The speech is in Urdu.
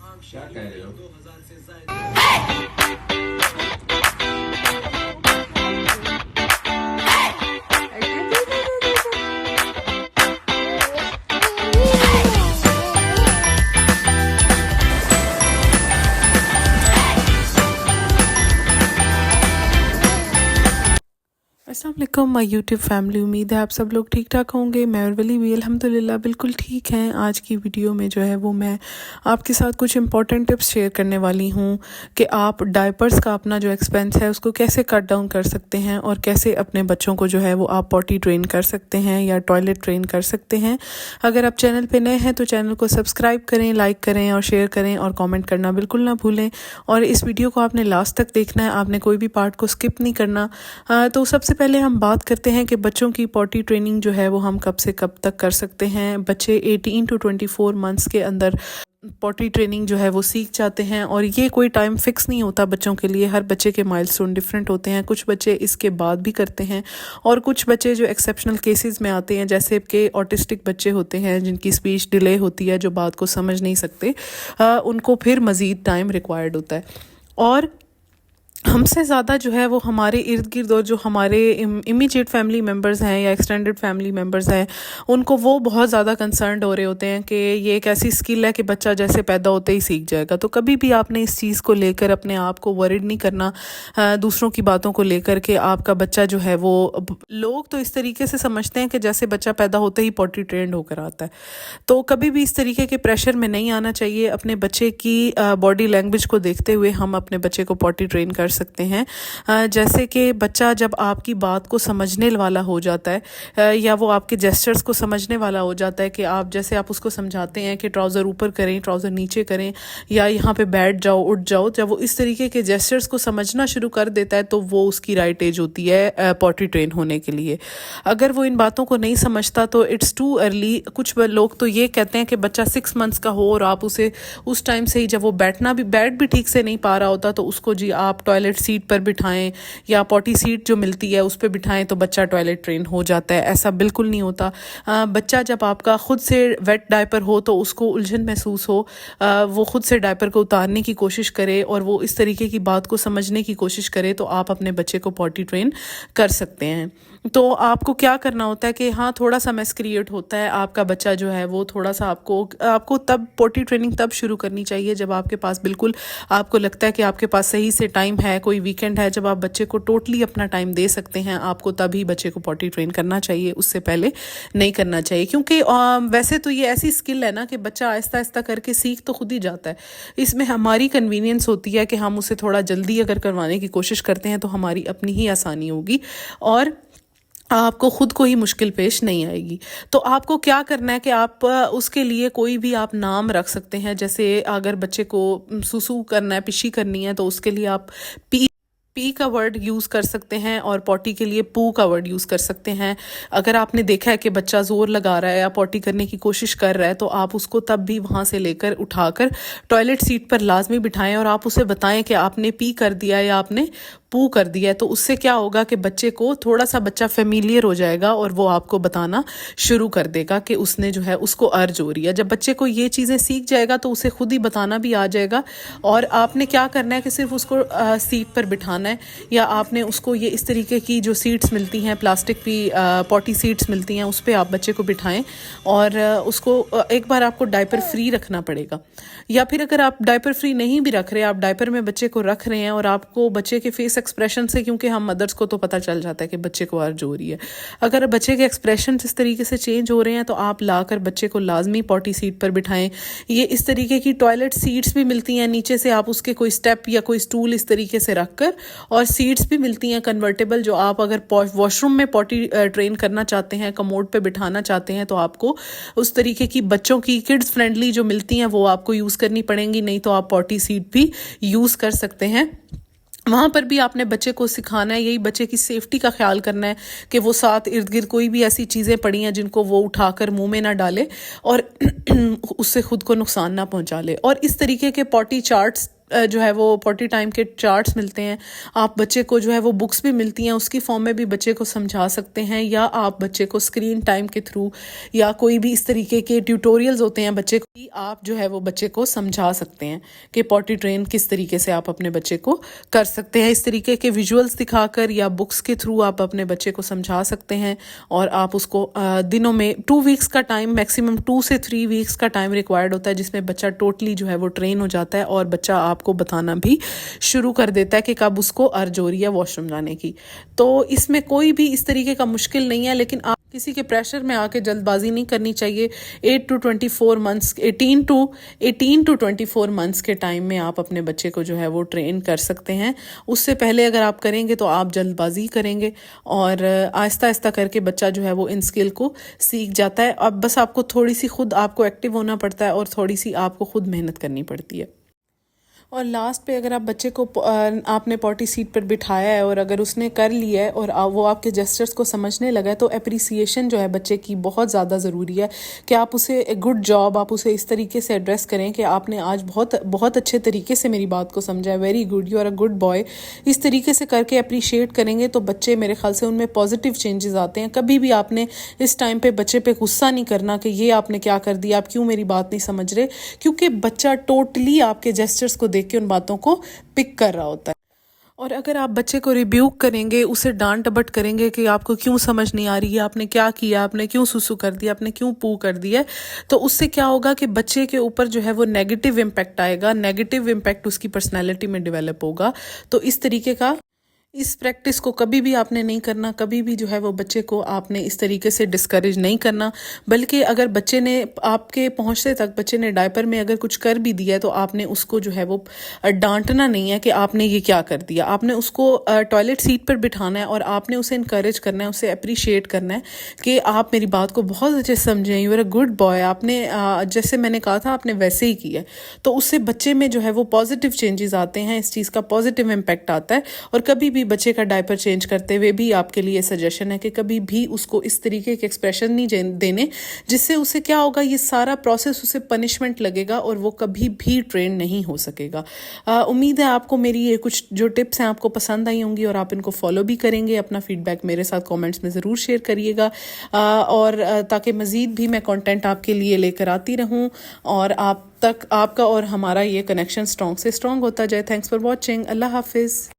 کیا کہہ رہے ہو؟ السلام علیکم مائی یوٹیوب فیملی، امید ہے آپ سب لوگ ٹھیک ٹھاک ہوں گے۔ میں اور ولی بھی الحمدللہ بالکل ٹھیک ہیں۔ آج کی ویڈیو میں جو ہے وہ میں آپ کے ساتھ کچھ امپورٹنٹ ٹپس شیئر کرنے والی ہوں کہ آپ ڈائپرز کا اپنا جو ایکسپینس ہے اس کو کیسے کٹ ڈاؤن کر سکتے ہیں اور کیسے اپنے بچوں کو جو ہے وہ آپ پوٹی ٹرین کر سکتے ہیں یا ٹوائلٹ ٹرین کر سکتے ہیں۔ اگر آپ چینل پہ نئے ہیں تو چینل کو سبسکرائب کریں، لائک کریں اور شیئر کریں اور کامنٹ کرنا بالکل نہ بھولیں، اور اس ویڈیو کو آپ نے لاسٹ تک دیکھنا ہے، آپ نے کوئی بھی پارٹ کو سکپ نہیں کرنا۔ تو سب سے پہلے ہم بات کرتے ہیں کہ بچوں کی پوٹی ٹریننگ جو ہے وہ ہم کب سے کب تک کر سکتے ہیں۔ بچے 18 to 24 منتھس کے اندر پوٹی ٹریننگ جو ہے وہ سیکھ جاتے ہیں، اور یہ کوئی ٹائم فکس نہیں ہوتا بچوں کے لیے، ہر بچے کے مائل سٹون ڈیفرنٹ ہوتے ہیں۔ کچھ بچے اس کے بعد بھی کرتے ہیں، اور کچھ بچے جو ایکسیپشنل کیسز میں آتے ہیں، جیسے کہ آٹسٹک بچے ہوتے ہیں جن کی اسپیچ ڈیلے ہوتی ہے، جو بات کو سمجھ نہیں سکتے، ان کو پھر مزید ٹائم ریکوائرڈ ہوتا ہے۔ اور ہم سے زیادہ جو ہے وہ ہمارے ارد گرد اور جو ہمارے امیجیٹ فیملی ممبرز ہیں یا ایکسٹینڈڈ فیملی ممبرز ہیں، ان کو وہ بہت زیادہ کنسرنڈ ہو رہے ہوتے ہیں کہ یہ ایک ایسی اسکل ہے کہ بچہ جیسے پیدا ہوتے ہی سیکھ جائے گا۔ تو کبھی بھی آپ نے اس چیز کو لے کر اپنے آپ کو ورڈ نہیں کرنا دوسروں کی باتوں کو لے کر کہ آپ کا بچہ جو ہے وہ، لوگ تو اس طریقے سے سمجھتے ہیں کہ جیسے بچہ پیدا ہوتے ہی پوٹی ٹرینڈ ہو کر آتا ہے، تو کبھی بھی اس طریقے کے پریشر میں نہیں آنا چاہیے۔ اپنے بچے کی باڈی لینگویج کو دیکھتے ہوئے ہم اپنے بچے کو پوٹی ٹرین کر سکتے ہیں۔ جیسے کہ بچہ جب آپ کی بات کو سمجھنے والا ہو جاتا ہے، یا وہ آپ کے جیسچرز کو سمجھنے والا ہو جاتا ہے کہ آپ جیسے آپ اس کو سمجھاتے ہیں کہ ٹراؤزر اوپر کریں، ٹراؤزر نیچے کریں، یا یہاں پہ بیٹھ جاؤ، اٹھ جاؤ، جب وہ اس طریقے کے جیسچرز کو سمجھنا شروع کر دیتا ہے تو وہ اس کی رائٹ ایج ہوتی ہے پوٹی ٹرین ہونے کے لیے۔ اگر وہ ان باتوں کو نہیں سمجھتا تو اٹس ٹو ارلی۔ کچھ لوگ تو یہ کہتے ہیں کہ بچہ 6 منتھس کا ہو اور آپ اسے اس ٹائم سے ہی، جب وہ بیٹھ بھی ٹھیک سے نہیں پا رہا ہوتا، تو اس کو جی آپ ٹوائلٹ سیٹ پر بٹھائیں یا پوٹی سیٹ جو ملتی ہے اس پہ بٹھائیں تو بچہ ٹوائلٹ ٹرین ہو جاتا ہے۔ ایسا بالکل نہیں ہوتا۔ بچہ جب آپ کا خود سے ویٹ ڈائپر ہو تو اس کو الجھن محسوس ہو، وہ خود سے ڈائپر کو اتارنے کی کوشش کرے اور وہ اس طریقے کی بات کو سمجھنے کی کوشش کرے، تو آپ اپنے بچے کو پوٹی ٹرین کر سکتے ہیں۔ تو آپ کو کیا کرنا ہوتا ہے کہ ہاں تھوڑا سا میس کریٹ ہوتا ہے، آپ کا بچہ جو ہے وہ تھوڑا سا آپ کو تب پوٹی ٹریننگ تب شروع کرنی چاہیے جب آپ کے پاس بالکل آپ کو لگتا ہے کہ آپ کے پاس صحیح سے ٹائم ہے، کوئی ویکینڈ ہے جب آپ بچے کو ٹوٹلی اپنا ٹائم دے سکتے ہیں، آپ کو تب ہی بچے کو پوٹی ٹرین کرنا چاہیے، اس سے پہلے نہیں کرنا چاہیے۔ کیونکہ ویسے تو یہ ایسی اسکل ہے نا کہ بچہ آہستہ آہستہ کر کے سیکھ تو خود ہی جاتا ہے، اس میں ہماری کنوینئنس ہوتی ہے کہ ہم اسے تھوڑا جلدی اگر کروانے کی کوشش کرتے ہیں تو ہماری اپنی ہی آسانی ہوگی اور آپ کو خود کو ہی مشکل پیش نہیں آئے گی۔ تو آپ کو کیا کرنا ہے کہ آپ اس کے لیے کوئی بھی آپ نام رکھ سکتے ہیں، جیسے اگر بچے کو سسو کرنا ہے، پشی کرنی ہے، تو اس کے لیے آپ پی کا ورڈ یوز کر سکتے ہیں، اور پوٹی کے لیے پو کا ورڈ یوز کر سکتے ہیں۔ اگر آپ نے دیکھا ہے کہ بچہ زور لگا رہا ہے یا پوٹی کرنے کی کوشش کر رہا ہے تو آپ اس کو تب بھی وہاں سے لے کر اٹھا کر ٹوائلٹ سیٹ پر لازمی بٹھائیں، اور آپ اسے بتائیں کہ آپ نے پی کر دیا یا آپ نے پو کر دیا ہے۔ تو اس سے کیا ہوگا کہ بچے کو تھوڑا سا بچہ فیملیئر ہو جائے گا اور وہ آپ کو بتانا شروع کر دے گا کہ اس نے جو ہے اس کو ارج ہو رہی ہے۔ جب بچے کو یہ چیزیں سیکھ جائے گا تو اسے خود ہی بتانا بھی آ جائے گا، اور آپ نے کیا کرنا ہے کہ صرف اس کو سیٹ پر بٹھانا ہے، یا آپ نے اس کو یہ اس طریقے کی جو سیٹس ملتی ہیں، پلاسٹک کی پوٹی سیٹس ملتی ہیں، اس پہ آپ بچے کو بٹھائیں، اور اس کو ایک بار آپ کو ڈائپر فری رکھنا پڑے گا، یا پھر اگر آپ ڈائپر فری نہیں بھی رکھ رہے، آپ ڈائپر میں بچے کو رکھ رہے ہیں اور آپ کو بچے کے فیس ایکسپریشن سے، کیونکہ ہم مدرس کو تو پتہ چل جاتا ہے کہ بچے کو ارج ہو رہی ہے، اگر بچے کے ایکسپریشن اس طریقے سے چینج ہو رہے ہیں تو آپ لا کر بچے کو لازمی پوٹی سیٹ پر بٹھائیں۔ یہ اس طریقے کی ٹوائلٹ سیٹس بھی ملتی ہیں، نیچے سے آپ اس کے کوئی سٹیپ یا کوئی سٹول اس طریقے سے رکھ کر، اور سیٹس بھی ملتی ہیں کنورٹیبل، جو آپ اگر واش روم میں پوٹی ٹرین کرنا چاہتے ہیں، کموڈ پہ بٹھانا چاہتے ہیں، تو آپ کو اس طریقے کی بچوں کی کڈز فرینڈلی جو ملتی ہیں وہ آپ کو یوز کرنی پڑیں گی، نہیں تو آپ پوٹی سیٹ بھی یوز کر سکتے ہیں۔ وہاں پر بھی آپ نے بچے کو سکھانا ہے، یہی بچے کی سیفٹی کا خیال کرنا ہے کہ وہ ساتھ ارد گرد کوئی بھی ایسی چیزیں پڑی ہیں جن کو وہ اٹھا کر منہ میں نہ ڈالے اور اس سے خود کو نقصان نہ پہنچا لے۔ اور اس طریقے کے پوٹی چارٹس جو ہے وہ پوٹی ٹائم کے چارٹس ملتے ہیں، آپ بچے کو جو ہے وہ بکس بھی ملتی ہیں، اس کی فارم میں بھی بچے کو سمجھا سکتے ہیں، یا آپ بچے کو اسکرین ٹائم کے تھرو یا کوئی بھی اس طریقے کے ٹیوٹوریلز ہوتے ہیں بچے کو، آپ جو ہے وہ بچے کو سمجھا سکتے ہیں کہ پوٹی ٹرین کس طریقے سے آپ اپنے بچے کو کر سکتے ہیں۔ اس طریقے کے ویژولز دکھا کر یا بکس کے تھرو آپ اپنے بچے کو سمجھا سکتے ہیں، اور آپ اس کو دنوں میں 2 ویکس کا ٹائم، میکسیمم 2 سے 3 ویکس کا ٹائم ریکوائرڈ ہوتا ہے، جس میں بچہ ٹوٹلی جو ہے وہ ٹرین ہو جاتا ہے، اور بچہ آپ کو بتانا بھی شروع کر دیتا ہے کہ کب اس کو ارج ہو رہی ہے واش روم جانے کی۔ تو اس میں کوئی بھی اس طریقے کا مشکل نہیں ہے، لیکن آپ کسی کے پریشر میں آ کے جلد بازی نہیں کرنی چاہیے۔ 8 to 24 منتھس 18 to 24 منتھس کے ٹائم میں آپ اپنے بچے کو جو ہے وہ ٹرین کر سکتے ہیں۔ اس سے پہلے اگر آپ کریں گے تو آپ جلد بازی کریں گے، اور آہستہ آہستہ کر کے بچہ جو ہے وہ ان اسکل کو سیکھ جاتا ہے۔ اب بس آپ کو تھوڑی سی خود آپ کو ایکٹیو ہونا پڑتا ہے، اور تھوڑی سی آپ کو خود محنت کرنی پڑتی ہے۔ اور لاسٹ پہ اگر آپ بچے کو آپ نے پوٹی سیٹ پر بٹھایا ہے، اور اگر اس نے کر لیا ہے اور وہ آپ کے جسچرز کو سمجھنے لگا ہے، تو اپریسیشن جو ہے بچے کی بہت زیادہ ضروری ہے، کہ آپ اسے گڈ جاب، آپ اسے اس طریقے سے ایڈریس کریں کہ آپ نے آج بہت اچھے طریقے سے میری بات کو سمجھا ہے، very good, you are a good boy. اس طریقے سے کر کے اپریشیٹ کریں گے تو بچے میرے خیال سے ان میں پازیٹیو چینجز آتے ہیں۔ کبھی بھی آپ نے اس ٹائم پہ بچے پہ غصہ نہیں کرنا کہ یہ آپ نے کیا کر دیا، آپ کیوں میری بات نہیں سمجھ رہے، کیونکہ بچہ ٹوٹلی آپ کے جسچرز کو دیکھ کے ان باتوں کو پک کر رہا ہوتا ہے۔ اور اگر آپ بچے کو ریبیوک کریں گے، اسے ڈانٹ ڈپٹ کریں گے کہ آپ کو کیوں سمجھ نہیں آ رہی ہے، آپ نے کیا کیا، آپ نے کیوں سسو کر دیا، آپ نے کیوں پو کر دیا، تو اس سے کیا ہوگا کہ بچے کے اوپر جو ہے وہ نیگیٹو امپیکٹ آئے گا، نیگیٹو امپیکٹ اس کی پرسنالٹی میں ڈیولپ ہوگا۔ تو اس طریقے کا اس پریکٹس کو کبھی بھی آپ نے نہیں کرنا، کبھی بھی جو ہے وہ بچے کو آپ نے اس طریقے سے ڈسکریج نہیں کرنا، بلکہ اگر بچے نے آپ کے پہنچتے تک بچے نے ڈائپر میں اگر کچھ کر بھی دیا ہے تو آپ نے اس کو جو ہے وہ ڈانٹنا نہیں ہے کہ آپ نے یہ کیا کر دیا، آپ نے اس کو ٹوائلٹ سیٹ پر بٹھانا ہے، اور آپ نے اسے انکریج کرنا ہے، اسے اپریشیٹ کرنا ہے کہ آپ میری بات کو بہت اچھے سے سمجھیں، you are a good boy, آپ نے جیسے میں نے کہا تھا آپ نے ویسے ہی کیا۔ تو اس سے بچے میں جو ہے وہ پازیٹیو چینجز آتے ہیں، اس چیز کا پازیٹیو امپیکٹ آتا ہے۔ اور کبھی بھی بچے کا ڈائپر چینج کرتے ہوئے بھی آپ کے لیے سجیشن ہے کہ کبھی بھی اس کو اس طریقے کے ایکسپریشن نہیں دینے جس سے اسے کیا ہوگا، یہ سارا پروسیس اسے پنشمنٹ لگے گا اور وہ کبھی بھی ٹرین نہیں ہو سکے گا۔ امید ہے آپ کو میری یہ کچھ جو ٹپس ہیں آپ کو پسند آئی ہوں گی، اور آپ ان کو فالو بھی کریں گے۔ اپنا فیڈ بیک میرے ساتھ کامنٹس میں ضرور شیئر کریے گا، اور تاکہ مزید بھی میں کنٹینٹ آپ کے لیے لے کر آتی رہوں، اور آپ تک آپ کا اور ہمارا یہ کنیکشن اسٹرانگ سے اسٹرانگ ہوتا جائے۔ Thanks for watching. اللہ حافظ۔